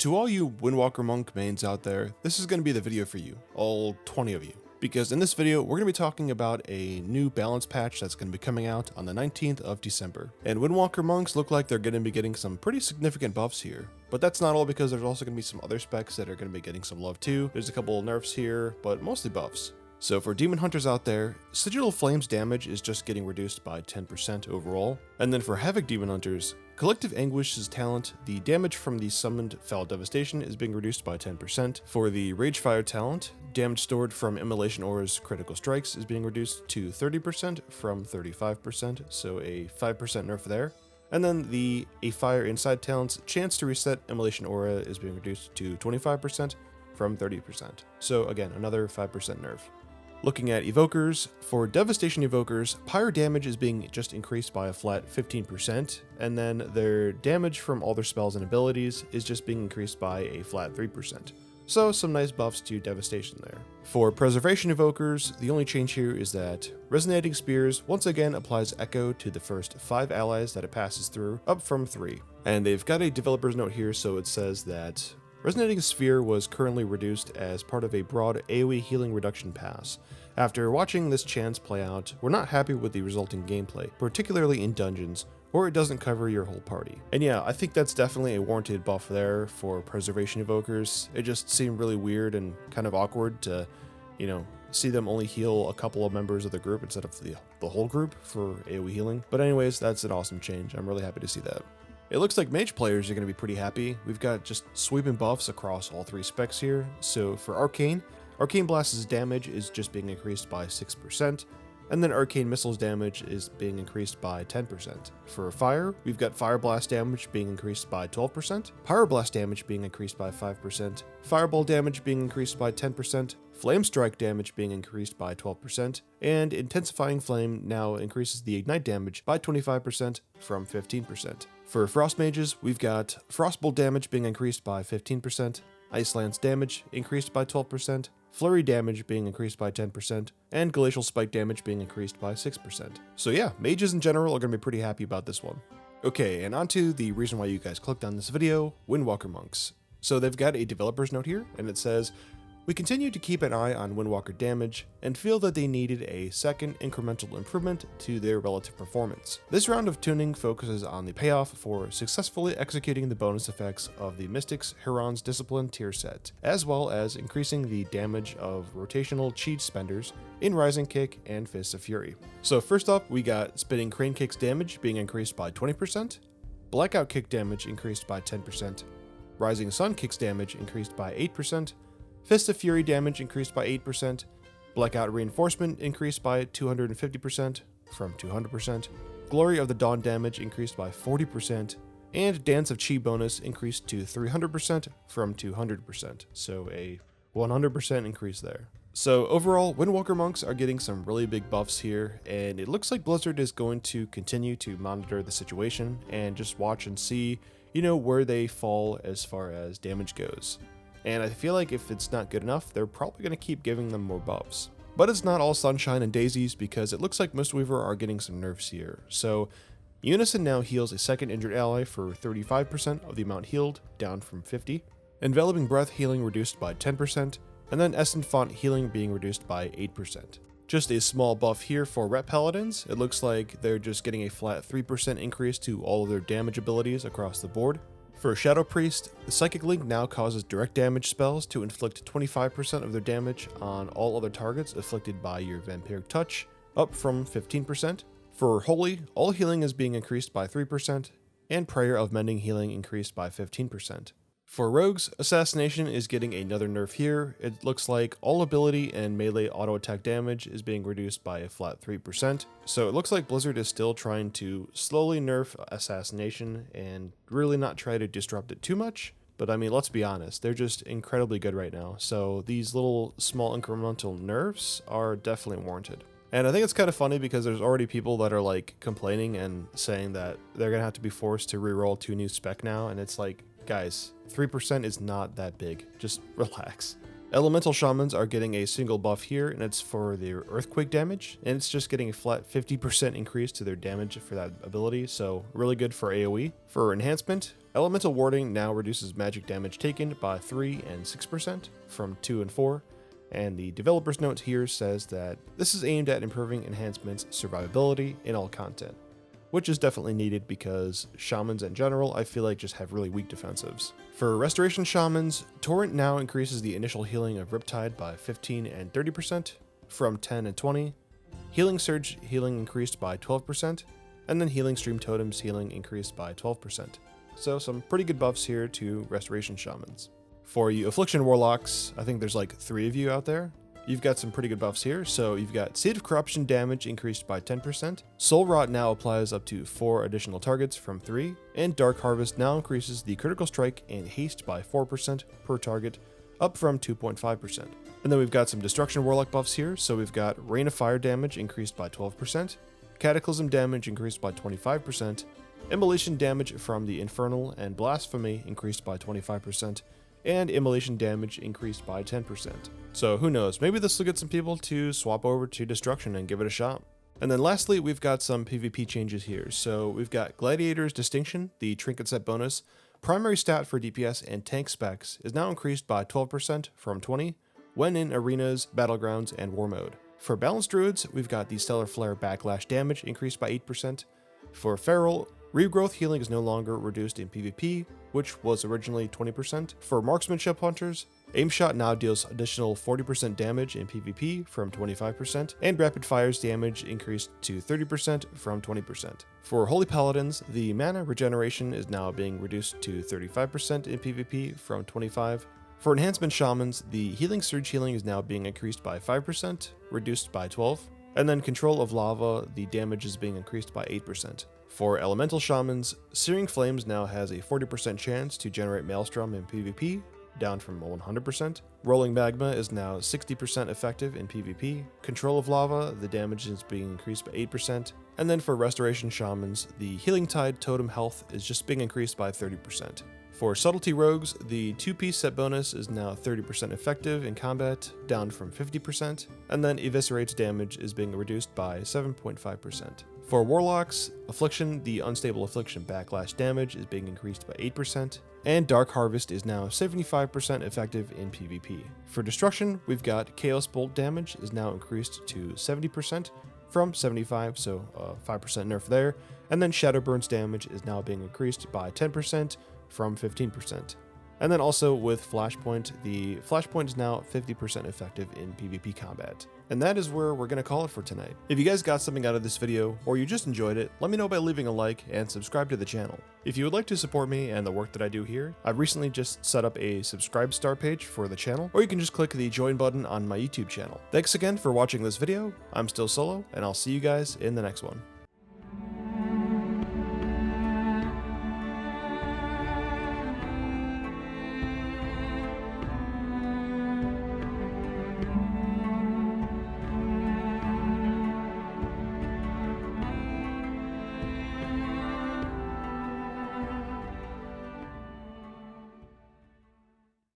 To all you Windwalker monk mains out there, this is going to be the video for you, all 20 of you. Because in this video, we're going to be talking about a new balance patch that's going to be coming out on the 19th of December. And Windwalker monks look like they're going to be getting some pretty significant buffs here. But that's not all, because there's also going to be some other specs that are going to be getting some love too. There's a couple of nerfs here, but mostly buffs. So for demon hunters out there, Sigil Flame's damage is just getting reduced by 10% overall. And then for Havoc demon hunters, Collective Anguish's talent, the damage from the summoned Foul Devastation is being reduced by 10%. For the Ragefire talent, damage stored from Immolation Aura's critical strikes is being reduced to 30% from 35%, so a 5% nerf there. And then the A Fire Inside talent's chance to reset Immolation Aura is being reduced to 25% from 30%. So again, another 5% nerf. Looking at Evokers, for Devastation Evokers, Pyre damage is being just increased by a flat 15%, and then their damage from all their spells and abilities is just being increased by a flat 3%. So some nice buffs to Devastation there. For Preservation Evokers, the only change here is that Resonating Spears once again applies Echo to the first 5 allies that it passes through, up from 3. And they've got a developer's note here, so it says that Resonating Sphere was currently reduced as part of a broad AoE healing reduction pass. After watching this chance play out, we're not happy with the resulting gameplay, particularly in dungeons, or it doesn't cover your whole party. And yeah, I think that's definitely a warranted buff there for Preservation Evokers. It just seemed really weird and kind of awkward to, see them only heal a couple of members of the group instead of the whole group for AoE healing. But anyways, that's an awesome change. I'm really happy to see that. It looks like Mage players are going to be pretty happy. We've got just sweeping buffs across all 3 specs here. So for Arcane Blast's damage is just being increased by 6%, and then Arcane Missile's damage is being increased by 10%. For Fire, we've got Fire Blast damage being increased by 12%, Pyroblast damage being increased by 5%, Fireball damage being increased by 10%, Flame Strike damage being increased by 12%, and Intensifying Flame now increases the Ignite damage by 25% from 15%. For Frost Mages, we've got Frostbolt damage being increased by 15%, Ice Lance damage increased by 12%, Flurry damage being increased by 10%, and Glacial Spike damage being increased by 6%. So yeah, mages in general are going to be pretty happy about this one. Okay, and on to the reason why you guys clicked on this video, Windwalker monks. So they've got a developer's note here, and it says, "We continue to keep an eye on Windwalker damage and feel that they needed a second incremental improvement to their relative performance. This round of tuning focuses on the payoff for successfully executing the bonus effects of the Mystics Huron's Discipline tier set, as well as increasing the damage of rotational cheat spenders in Rising Kick and Fists of Fury." So first up, we got Spinning Crane Kick's damage being increased by 20%, Blackout Kick damage increased by 10%, Rising Sun Kick's damage increased by 8%, Fist of Fury damage increased by 8%, Blackout Reinforcement increased by 250% from 200%, Glory of the Dawn damage increased by 40%, and Dance of Chi bonus increased to 300% from 200%, so a 100% increase there. So overall, Windwalker monks are getting some really big buffs here, and it looks like Blizzard is going to continue to monitor the situation and just watch and see, where they fall as far as damage goes. And I feel like if it's not good enough, they're probably going to keep giving them more buffs. But it's not all sunshine and daisies, because it looks like Mistweaver are getting some nerfs here. So Unison now heals a second injured ally for 35% of the amount healed, down from 50%. Enveloping Breath healing reduced by 10%, and then Essence Font healing being reduced by 8%. Just a small buff here for Rep Paladins. It looks like they're just getting a flat 3% increase to all of their damage abilities across the board. For Shadow Priest, the Psychic Link now causes direct damage spells to inflict 25% of their damage on all other targets afflicted by your Vampiric Touch, up from 15%. For Holy, all healing is being increased by 3%, and Prayer of Mending healing increased by 15%. For Rogues, Assassination is getting another nerf here. It looks like all ability and melee auto attack damage is being reduced by a flat 3%. So it looks like Blizzard is still trying to slowly nerf Assassination and really not try to disrupt it too much. But I mean, let's be honest, they're just incredibly good right now. So these little small incremental nerfs are definitely warranted. And I think it's kind of funny because there's already people that are like complaining and saying that they're going to have to be forced to reroll 2 new spec now. And it's like, guys, 3% is not that big. Just relax. Elemental Shamans are getting a single buff here, and it's for their earthquake damage, and it's just getting a flat 50% increase to their damage for that ability, so really good for AoE. For enhancement, Elemental Warding now reduces magic damage taken by 3 and 6% from 2 and 4, and the developer's note here says that this is aimed at improving enhancement's survivability in all content, which is definitely needed because Shamans in general I feel like just have really weak defensives. For Restoration Shamans, Torrent now increases the initial healing of Riptide by 15 and 30% from 10 and 20, Healing Surge healing increased by 12%, and then Healing Stream Totems healing increased by 12%. So some pretty good buffs here to Restoration Shamans. For you Affliction Warlocks, I think there's like 3 of you out there. You've got some pretty good buffs here, so you've got Seed of Corruption damage increased by 10%, Soul Rot now applies up to 4 additional targets from 3, and Dark Harvest now increases the critical strike and haste by 4% per target, up from 2.5%. And then we've got some Destruction Warlock buffs here, so we've got Rain of Fire damage increased by 12%, Cataclysm damage increased by 25%, Immolation damage from the Infernal and Blasphemy increased by 25%, and immolation damage increased by 10%. So who knows, maybe this will get some people to swap over to Destruction and give it a shot. And then lastly, we've got some PvP changes here. So we've got Gladiator's Distinction, the trinket set bonus, primary stat for DPS and tank specs is now increased by 12% from 20 when in arenas, battlegrounds, and war mode. For Balanced Druids, we've got the Stellar Flare backlash damage increased by 8%. For Feral, Regrowth healing is no longer reduced in PvP, which was originally 20%. For Marksmanship Hunters, Aim Shot now deals additional 40% damage in PvP from 25%, and Rapid Fire's damage increased to 30% from 20%. For Holy Paladins, the mana regeneration is now being reduced to 35% in PvP from 25%. For Enhancement Shamans, the Healing Surge healing is now being increased by 5%, reduced by 12%. And then Control of Lava, the damage is being increased by 8%. For Elemental Shamans, Searing Flames now has a 40% chance to generate Maelstrom in PvP, down from 100%. Rolling Magma is now 60% effective in PvP. Control of Lava, the damage is being increased by 8%. And then for Restoration Shamans, the Healing Tide totem health is just being increased by 30%. For Subtlety Rogues, the 2-piece set bonus is now 30% effective in combat, down from 50%, and then Eviscerate's damage is being reduced by 7.5%. For Warlocks, Affliction, the Unstable Affliction backlash damage is being increased by 8%, and Dark Harvest is now 75% effective in PvP. For Destruction, we've got Chaos Bolt damage is now increased to 70% from 75%, so 5% nerf there, and then Shadowburn's damage is now being increased by 10%, from 15%. And then also with Flashpoint, the Flashpoint is now 50% effective in PvP combat. And that is where we're going to call it for tonight. If you guys got something out of this video, or you just enjoyed it, let me know by leaving a like and subscribe to the channel. If you would like to support me and the work that I do here, I've recently just set up a subscribe star page for the channel, or you can just click the join button on my YouTube channel. Thanks again for watching this video. I'm still Solo, and I'll see you guys in the next one.